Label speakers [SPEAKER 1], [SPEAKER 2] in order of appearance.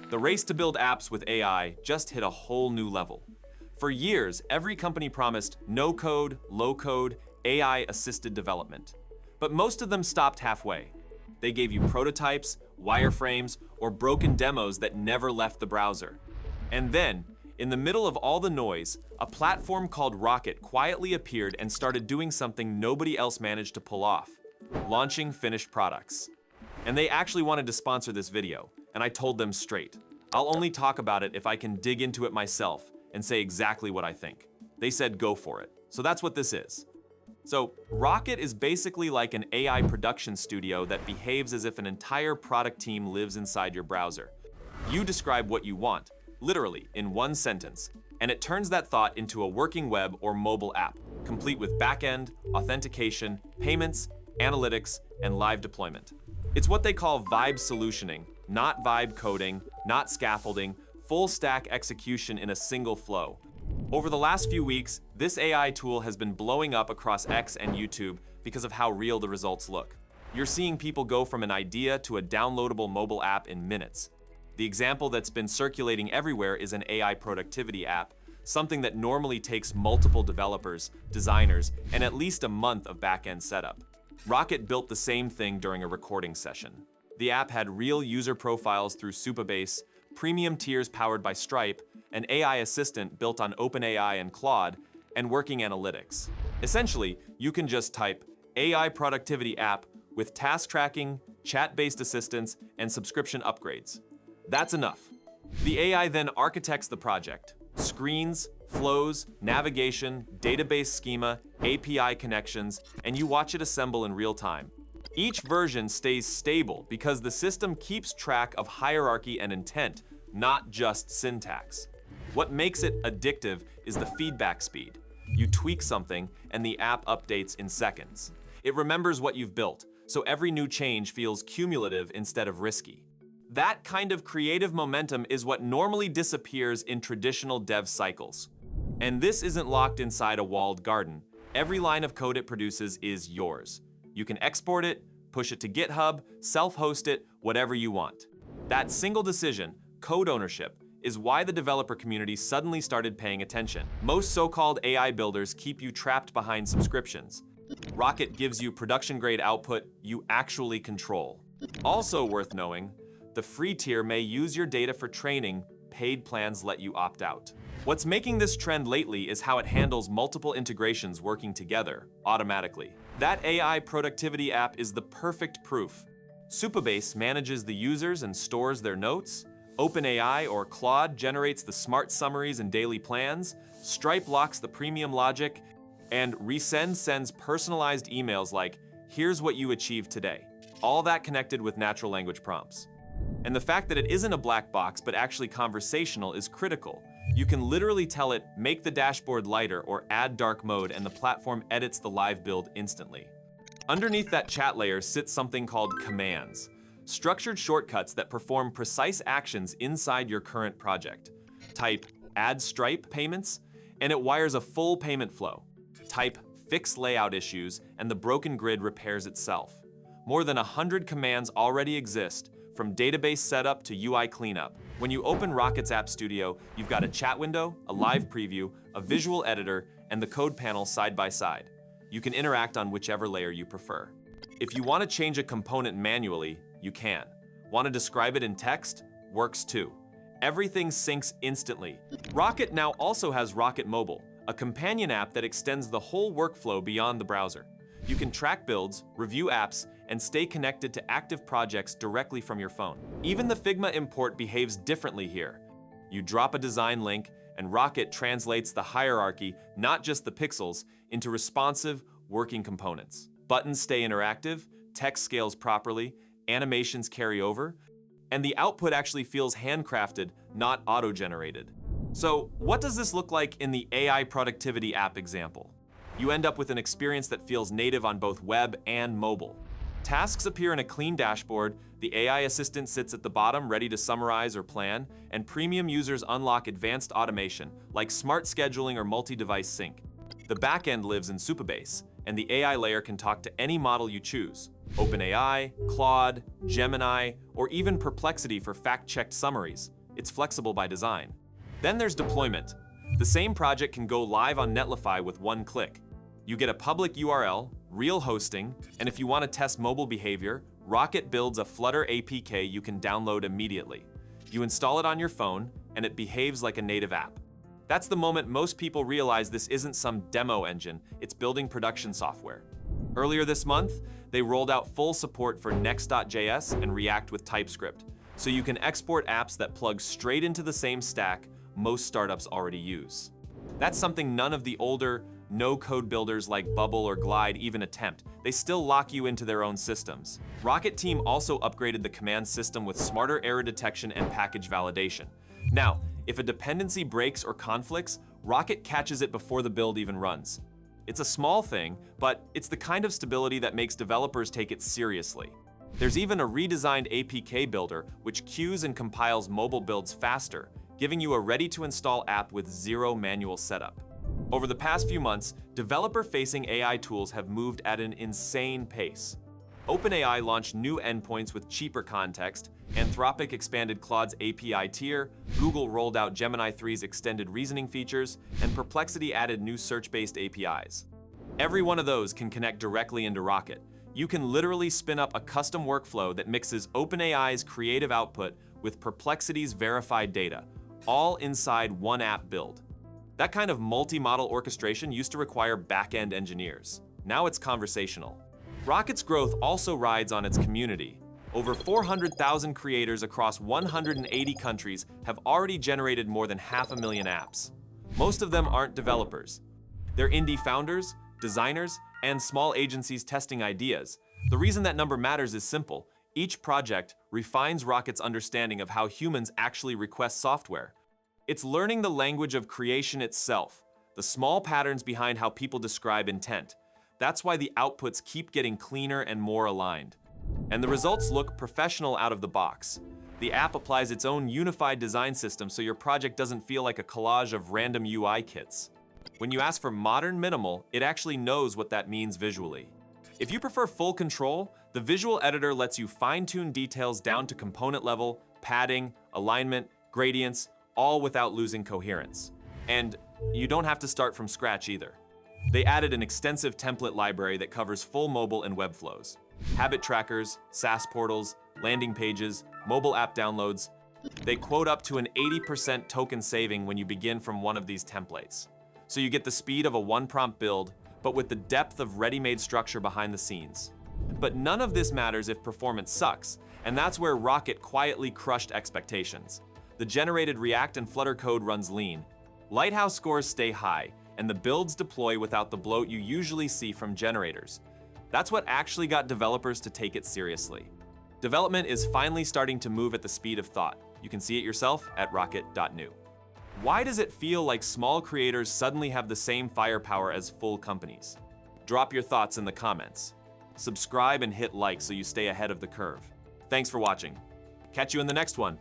[SPEAKER 1] The race to build apps with AI just hit a whole new level. For years, every company promised no-code, low-code, AI-assisted development. But most of them stopped halfway. They gave you prototypes, wireframes, or broken demos that never left the browser. And then, in the middle of all the noise, a platform called Rocket quietly appeared and started doing something nobody else managed to pull off: launching finished products. And they actually wanted to sponsor this video, and I told them straight, I'll only talk about it if I can dig into it myself and say exactly what I think. They said go for it. So that's what this is. So Rocket is basically like an AI production studio that behaves as if an entire product team lives inside your browser. You describe what you want, literally in one sentence, and it turns that thought into a working web or mobile app, complete with backend, authentication, payments, analytics, and live deployment. It's what they call vibe solutioning, not vibe coding, not scaffolding, full stack execution in a single flow. Over the last few weeks, this AI tool has been blowing up across X and YouTube because of how real the results look. You're seeing people go from an idea to a downloadable mobile app in minutes. The example that's been circulating everywhere is an AI productivity app, something that normally takes multiple developers, designers, and at least a month of back-end setup. Rocket built the same thing during a recording session. The app had real user profiles through Supabase, premium tiers powered by Stripe, an AI assistant built on OpenAI and Claude, and working analytics. Essentially, you can just type AI productivity app with task tracking, chat-based assistance, and subscription upgrades. That's enough. The AI then architects the project: screens, flows, navigation, database schema, API connections, and you watch it assemble in real time. Each version stays stable because the system keeps track of hierarchy and intent, not just syntax. What makes it addictive is the feedback speed. You tweak something and the app updates in seconds. It remembers what you've built, so every new change feels cumulative instead of risky. That kind of creative momentum is what normally disappears in traditional dev cycles. And this isn't locked inside a walled garden. Every line of code it produces is yours. You can export it, push it to GitHub, self-host it, whatever you want. That single decision, code ownership, is why the developer community suddenly started paying attention. Most so-called AI builders keep you trapped behind subscriptions. Rocket gives you production-grade output you actually control. Also worth knowing, the free tier may use your data for training, paid plans let you opt out. What's making this trend lately is how it handles multiple integrations working together, automatically. That AI productivity app is the perfect proof. Supabase manages the users and stores their notes. OpenAI or Claude generates the smart summaries and daily plans. Stripe locks the premium logic. And Resend sends personalized emails like, here's what you achieved today. All that connected with natural language prompts. And the fact that it isn't a black box but actually conversational is critical. You can literally tell it, make the dashboard lighter or add dark mode, and the platform edits the live build instantly. Underneath that chat layer sits something called commands, structured shortcuts that perform precise actions inside your current project. Type add Stripe payments, and it wires a full payment flow. Type fix layout issues, and the broken grid repairs itself. More than 100 commands already exist, from database setup to UI cleanup. When you open Rocket's App Studio, you've got a chat window, a live preview, a visual editor, and the code panel side by side. You can interact on whichever layer you prefer. If you want to change a component manually, you can. Want to describe it in text? Works too. Everything syncs instantly. Rocket now also has Rocket Mobile, a companion app that extends the whole workflow beyond the browser. You can track builds, review apps, and stay connected to active projects directly from your phone. Even the Figma import behaves differently here. You drop a design link, and Rocket translates the hierarchy, not just the pixels, into responsive, working components. Buttons stay interactive, text scales properly, animations carry over, and the output actually feels handcrafted, not auto-generated. So, what does this look like in the AI productivity app example? You end up with an experience that feels native on both web and mobile. Tasks appear in a clean dashboard, the AI assistant sits at the bottom ready to summarize or plan, and premium users unlock advanced automation, like smart scheduling or multi-device sync. The backend lives in Supabase, and the AI layer can talk to any model you choose: OpenAI, Claude, Gemini, or even Perplexity for fact-checked summaries. It's flexible by design. Then there's deployment. The same project can go live on Netlify with one click. You get a public URL, real hosting, and if you want to test mobile behavior, Rocket builds a Flutter APK you can download immediately. You install it on your phone, and it behaves like a native app. That's the moment most people realize this isn't some demo engine, it's building production software. Earlier this month, they rolled out full support for Next.js and React with TypeScript, so you can export apps that plug straight into the same stack most startups already use. That's something none of the older, no-code builders like Bubble or Glide even attempt. They still lock you into their own systems. Rocket team also upgraded the command system with smarter error detection and package validation. Now, if a dependency breaks or conflicts, Rocket catches it before the build even runs. It's a small thing, but it's the kind of stability that makes developers take it seriously. There's even a redesigned APK builder which queues and compiles mobile builds faster, giving you a ready-to-install app with zero manual setup. Over the past few months, developer-facing AI tools have moved at an insane pace. OpenAI launched new endpoints with cheaper context, Anthropic expanded Claude's API tier, Google rolled out Gemini 3's extended reasoning features, and Perplexity added new search-based APIs. Every one of those can connect directly into Rocket. You can literally spin up a custom workflow that mixes OpenAI's creative output with Perplexity's verified data, all inside one app build. That kind of multimodal orchestration used to require back-end engineers. Now it's conversational. Rocket's growth also rides on its community. Over 400,000 creators across 180 countries have already generated more than 500,000 apps. Most of them aren't developers. They're indie founders, designers, and small agencies testing ideas. The reason that number matters is simple. Each project refines Rocket's understanding of how humans actually request software. It's learning the language of creation itself, the small patterns behind how people describe intent. That's why the outputs keep getting cleaner and more aligned. And the results look professional out of the box. The app applies its own unified design system so your project doesn't feel like a collage of random UI kits. When you ask for modern minimal, it actually knows what that means visually. If you prefer full control, the visual editor lets you fine-tune details down to component level, padding, alignment, gradients, all without losing coherence. And you don't have to start from scratch either. They added an extensive template library that covers full mobile and web flows. Habit trackers, SaaS portals, landing pages, mobile app downloads. They quote up to an 80% token saving when you begin from one of these templates. So you get the speed of a one-prompt build, but with the depth of ready-made structure behind the scenes. But none of this matters if performance sucks, and that's where Rocket quietly crushed expectations. The generated React and Flutter code runs lean. Lighthouse scores stay high, and the builds deploy without the bloat you usually see from generators. That's what actually got developers to take it seriously. Development is finally starting to move at the speed of thought. You can see it yourself at rocket.new. Why does it feel like small creators suddenly have the same firepower as full companies? Drop your thoughts in the comments. Subscribe and hit like so you stay ahead of the curve. Thanks for watching. Catch you in the next one.